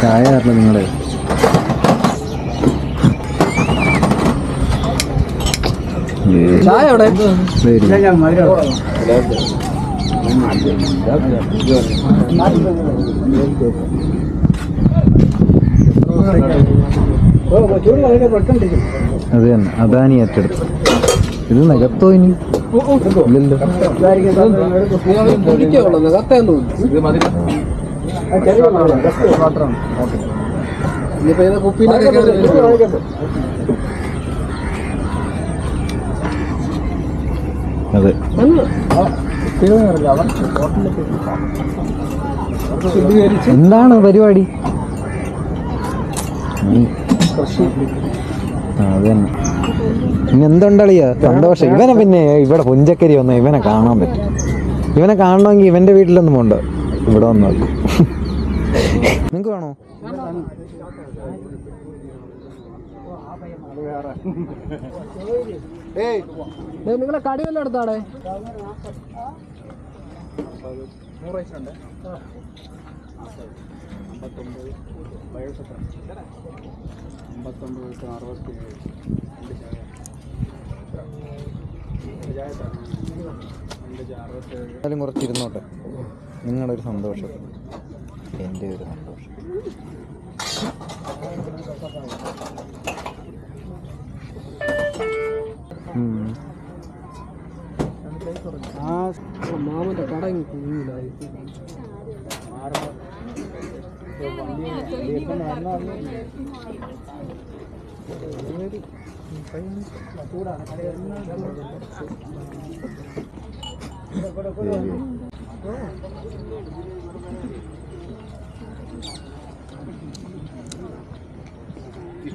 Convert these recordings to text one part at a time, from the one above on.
ചായ കാരണം നിങ്ങളെ ചായ അവിടെ അത് തന്നെ അദാനി ഏറ്റെടുത്തു. ഇത് നികത്തോ ഇനി ഇല്ലല്ലോ. അതെ എന്താണ് പരിപാടി? അത് തന്നെ. ഇനി എന്തുണ്ടളിയ സന്തോഷം. ഇവനെ പിന്നെ ഇവിടെ പുഞ്ചക്കരി വന്ന ഇവനെ കാണാൻ പറ്റും. ഇവനെ കാണണമെങ്കിൽ ഇവന്റെ വീട്ടിലൊന്നും പോണ്ട, ഇവിടെ വന്നാൽ. നിങ്ങക്ക് വേണോ? നിങ്ങളെ കടി വല്ല എടുത്താടെ എന്നാലും കുറച്ചിരുന്നോട്ടെ. നിങ്ങളുടെ ഒരു സന്തോഷം, എൻ്റെ ഒരു സന്തോഷം. മാമന്റെ കട കുഞ്ഞില്ല.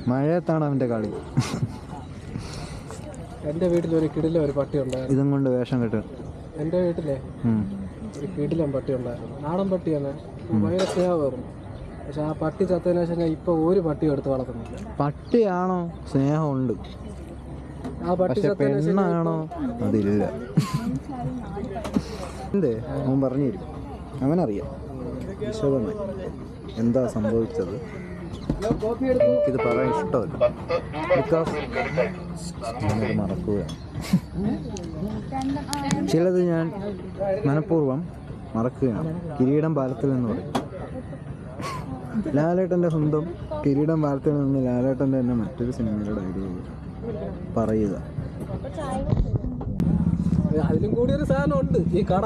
മഴയത്താണ് അവൻ്റെ കളി. എൻ്റെ വീട്ടിലൊരു കിടിലം ഒരു പട്ടി ഉണ്ടായിരുന്നു. ഇതും കൊണ്ട് വേഷം കെട്ട്. എൻ്റെ വീട്ടിലെ ഒരു കിടിലം പട്ടി ഉണ്ടായിരുന്നു. നാടൻ പട്ടിയാണ്, ഭയങ്കര സ്നേഹമായിരുന്നു. പക്ഷെ ആ പട്ടി ചത്തതിന് ശേഷം ഞാൻ ഇപ്പൊ ഒരു പട്ടി എടുത്ത് വളർത്തുന്നില്ല. പട്ടിയാണോ സ്നേഹമുണ്ട്, ആ പട്ടി പെണ്ണാണോ അതില്ല. എന്തേ അവൻ പറഞ്ഞു തരും, അവനറിയാം വിശദമായി എന്താ സംഭവിച്ചത്. എനിക്കിത് പറയാൻ ഇഷ്ടമല്ല, ബിക്കോസ് ഞാനത് മറക്കുക. ചിലത് ഞാൻ മനഃപൂർവ്വം മറക്കുകയാണ്. കിരീടം പാലത്തിൽ നിന്ന് പറയും. ലാലേട്ടൻ്റെ സ്വന്തം കിരീടം പാലത്തിൽ നിന്ന് ലാലേട്ടൻ്റെ തന്നെ മറ്റൊരു സിനിമയുടെ ഡയലോഗ് പറയുക. അതിലും കൂടി ഒരു സാധനം ഉണ്ട് ഈ കട.